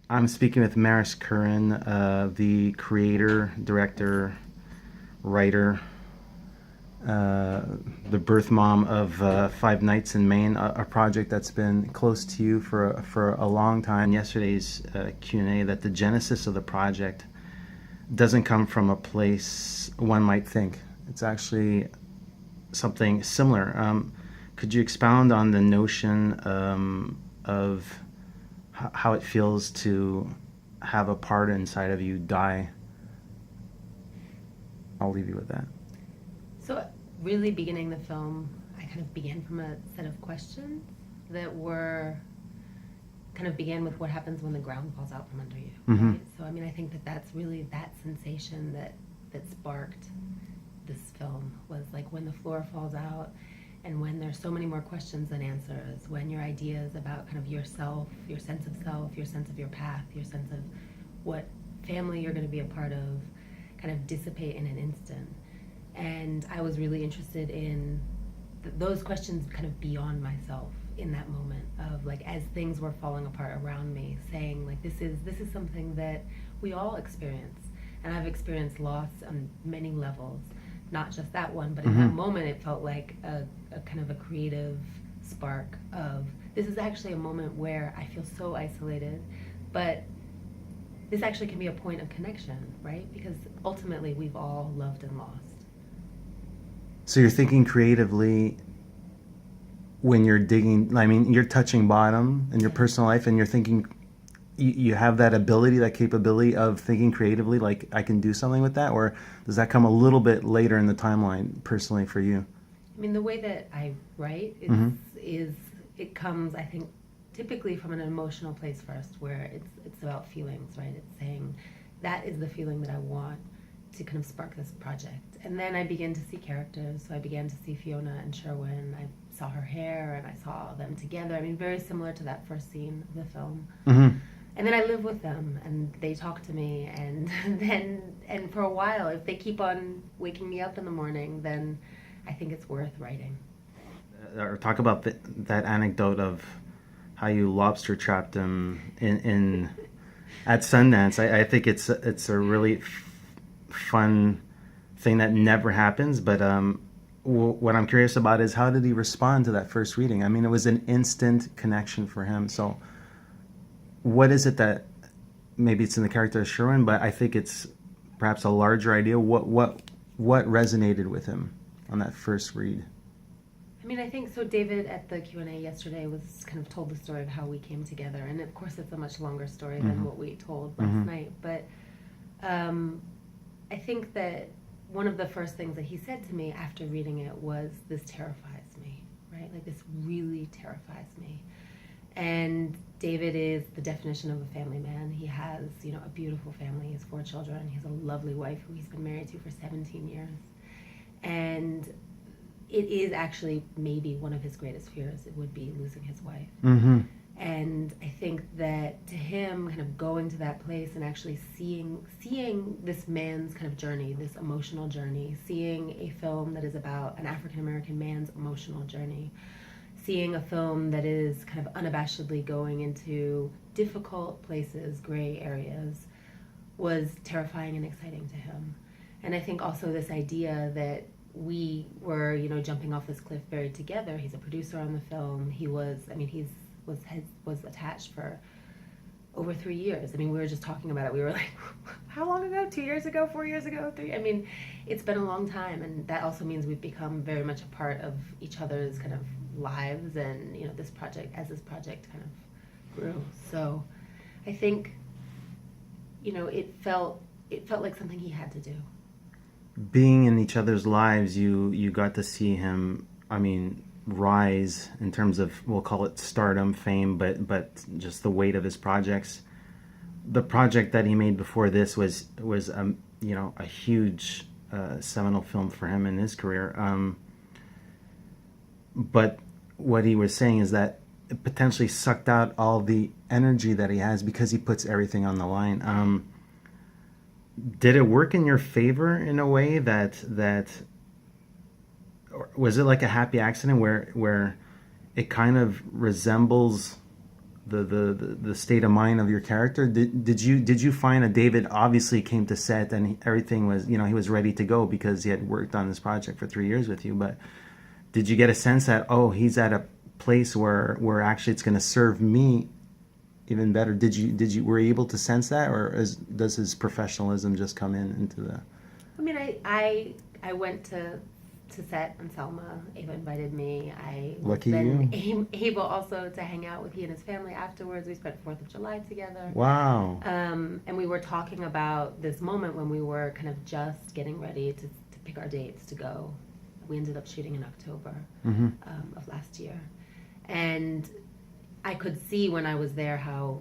I'm speaking with Curran, the creator, director, writer, uh, the birth mom of Five Nights in Maine, a project that's been close to you for a long time. Yesterday's Q&A that the genesis of the project doesn't come from a place one might think. It's actually something similar. Could you expound on the notion of how it feels to have a part inside of you die? I'll leave you with that. So, really beginning the film, I kind of began from a set of questions that were kind of began with what happens when the ground falls out from under you, Mm-hmm. right? So, I mean, I think that that's really that sensation that sparked this film was like when the floor falls out and when there's so many more questions than answers, when your ideas about kind of yourself, your sense of your path, your sense of what family you're going to be a part of kind of dissipate in an instant. And I was really interested in those questions kind of beyond myself in that moment of like as things were falling apart around me, saying like this is something that we all experience, and I've experienced loss on many levels, not just that one, but in that moment it felt like a kind of a creative spark of this is actually a moment where I feel so isolated, but this actually can be a point of connection, right? Because ultimately we've all loved and lost. So you're thinking creatively when you're digging. I mean, you're touching bottom in your personal life, and you're thinking. You have that ability, that capability of thinking creatively, like I can do something with that, or does that come a little bit later in the timeline, personally for you? I mean, the way that I write is it comes, I think, typically from an emotional place first, where it's about feelings, right? It's saying that is the feeling that I want to kind of spark this project, and then I begin to see characters. So I began to see Teyonah and Sherwin. I saw her hair, and I saw them together. I mean, very similar to that first scene of the film. And then I live with them, and they talk to me, and and for a while, if they keep on waking me up in the morning, then I think it's worth writing. Or talk about that anecdote of how you lobster trapped him in at Sundance. I think it's a really fun thing that never happens. But what I'm curious about is how did he respond to that first reading? I mean, it was an instant connection for him. So what is it that maybe it's in the character of Sherwin, but I think it's perhaps a larger idea. What resonated with him on that first read? I mean, I think so. David at the Q&A yesterday was kind of told the story of how we came together, and of course, it's a much longer story than what we told last night. But I think that one of the first things that he said to me after reading it was, "This terrifies me," right? Like this really terrifies me. And David is the definition of a family man. He has, a beautiful family. He has 4 children. He has a lovely wife who he's been married to for 17 years. And it is actually maybe one of his greatest fears. It would be losing his wife. And I think that to him, kind of going to that place and actually seeing this man's kind of journey, this emotional journey, seeing a film that is about an African American man's emotional journey, seeing a film that is kind of unabashedly going into difficult places, gray areas, was terrifying and exciting to him. And I think also this idea that we were, jumping off this cliff buried together. He's a producer on the film. He was, I mean, was attached for over 3 years. I mean, we were just talking about it. We were like, how long ago? 2 years ago? 4 years ago? 3? I mean, it's been a long time, and that also means we've become very much a part of each other's kind of lives, and this project kind of grew. So I think it felt like something he had to do. Being in each other's lives, you got to see him, I mean, rise in terms of, we'll call it stardom, fame, but just the weight of his projects. The project that he made before this was a huge seminal film for him in his career. But what he was saying is that it potentially sucked out all the energy that he has because he puts everything on the line. Did it work in your favor in a way that was it like a happy accident where it kind of resembles the state of mind of your character? Did you find that David obviously came to set and everything was, he was ready to go because he had worked on this project for 3 years with you, but did you get a sense that, oh, he's at a place where actually it's going to serve me even better? Were you able to sense that, or does his professionalism just come into the? I mean, I went to set on Selma. Ava invited me. I was Lucky then you. able also to hang out with he and his family afterwards. We spent 4th of July together. Wow. And we were talking about this moment when we were kind of just getting ready to pick our dates to go. We ended up shooting in October of last year. And I could see when I was there how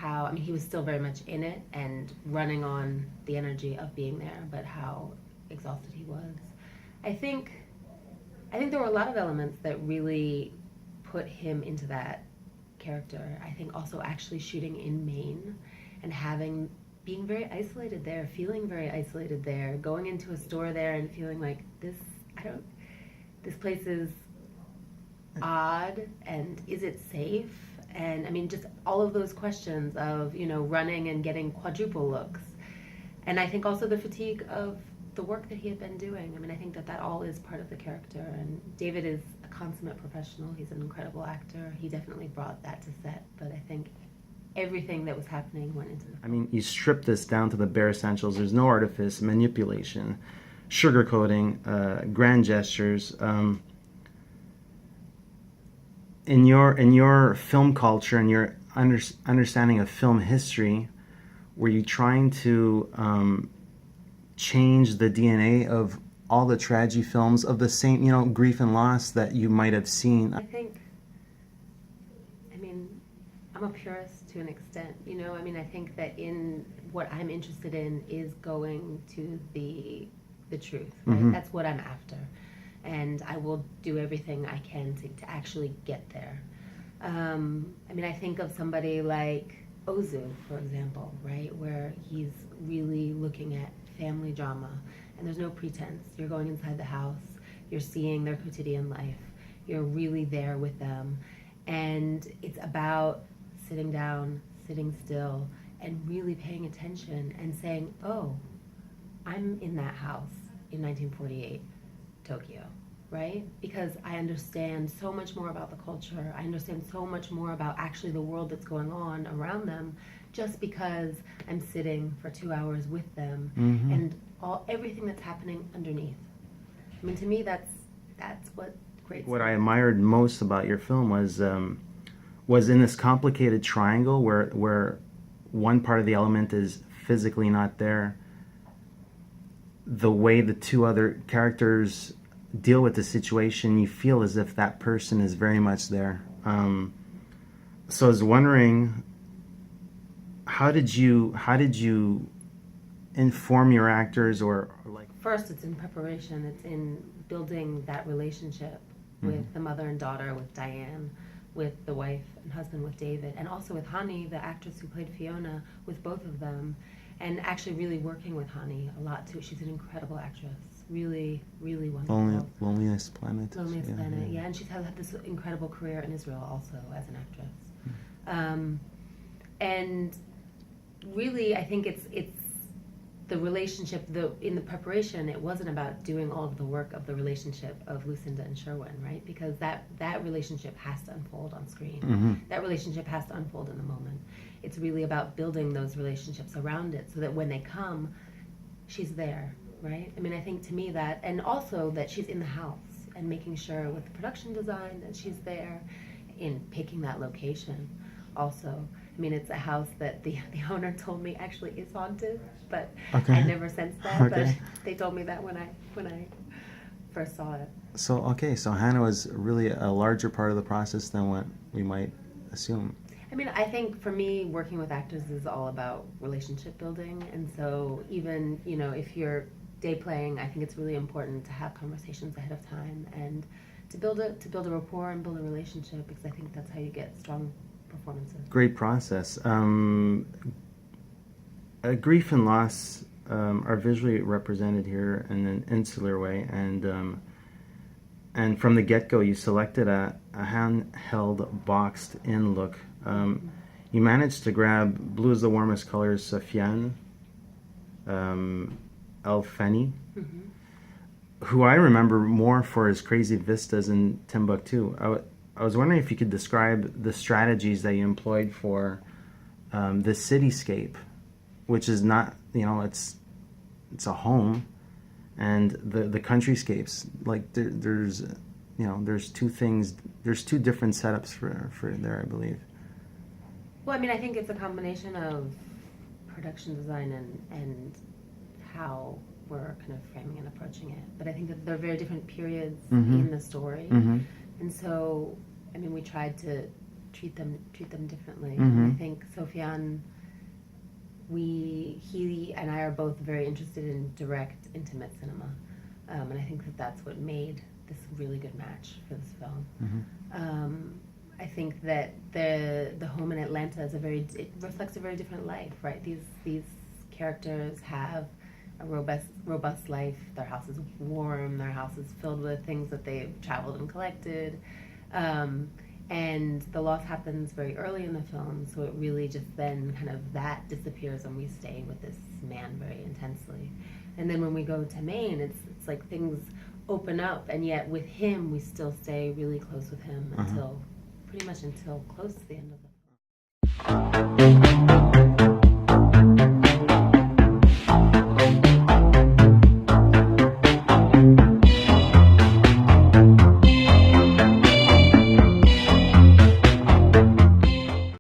I mean, he was still very much in it and running on the energy of being there, but how exhausted he was. I think there were a lot of elements that really put him into that character. I think also actually shooting in Maine and being very isolated there, feeling very isolated there, going into a store there and feeling like this place is odd, and is it safe? And I mean, just all of those questions of, running and getting quadruple looks. And I think also the fatigue of the work that he had been doing. I mean, I think that all is part of the character. And David is a consummate professional. He's an incredible actor. He definitely brought that to set. But I think everything that was happening went into the... I mean, you strip this down to the bare essentials. There's no artifice, manipulation, sugarcoating, grand gestures. In your film culture and your understanding of film history, were you trying to change the DNA of all the tragedy films of the same, grief and loss that you might have seen? I mean, I'm a purist to an extent, I mean, I think that in what I'm interested in is going to the truth, right? That's what I'm after. And I will do everything I can to actually get there. I mean, I think of somebody like Ozu, for example, right? Where he's really looking at family drama, and there's no pretense. You're going inside the house, you're seeing their quotidian life, you're really there with them, and it's about sitting down, sitting still, and really paying attention and saying, oh, I'm in that house in 1948 Tokyo, right? Because I understand so much more about the culture. I understand so much more about actually the world that's going on around them, just because I'm sitting for 2 hours with them and everything that's happening underneath. I mean, to me, that's what creates. What I admired most about your film was in this complicated triangle where one part of the element is physically not there. The way the two other characters deal with the situation, you feel as if that person is very much there. So I was wondering, how did you inform your actors, or like? First, it's in preparation. It's in building that relationship with the mother and daughter, with Dianne, with the wife and husband, with David, and also with Hani, the actress who played Fiona, with both of them, and actually really working with Hani a lot too. She's an incredible actress. Really, really wonderful. Loneliest Planet. Loneliest Planet, yeah. And she's had this incredible career in Israel also as an actress. And really, I think it's the relationship. In the preparation, it wasn't about doing all of the work of the relationship of Lucinda and Sherwin, right? Because that relationship has to unfold on screen. That relationship has to unfold in the moment. It's really about building those relationships around it, so that when they come, she's there. Right? I mean, I think to me that, and also that she's in the house and making sure with the production design that she's there in picking that location also. I mean, it's a house that the owner told me actually is haunted, but I never sensed that, but they told me that when I first saw it. So Hannah was really a larger part of the process than what we might assume. I mean, I think for me, working with actors is all about relationship building, and so even, if you're day playing, I think it's really important to have conversations ahead of time and to build a rapport and build a relationship, because I think that's how you get strong performances. Great process. Grief and loss are visually represented here in an insular way, and from the get-go, you selected a handheld, boxed-in look You managed to grab Blue is the Warmest Colors, Sofian, Fani, who I remember more for his crazy vistas in Timbuktu. I was wondering if you could describe the strategies that you employed for the cityscape, which is not, it's a home, and the countryscapes. Like there's two things. There's two different setups for there, I believe. Well, I mean, I think it's a combination of production design and how we're kind of framing and approaching it. But I think that they're very different periods in the story, and so I mean, we tried to treat them differently. I think Sofian, he and I are both very interested in direct, intimate cinema, and I think that that's what made this really good match for this film. I think that the home in Atlanta it reflects a very different life, right? These characters have a robust life. Their house is warm. Their house is filled with things that they've traveled and collected. And the loss happens very early in the film, so it really just then kind of that disappears and we stay with this man very intensely. And then when we go to Maine, it's like things open up, and yet with him we still stay really close with him until pretty much until close to the end of the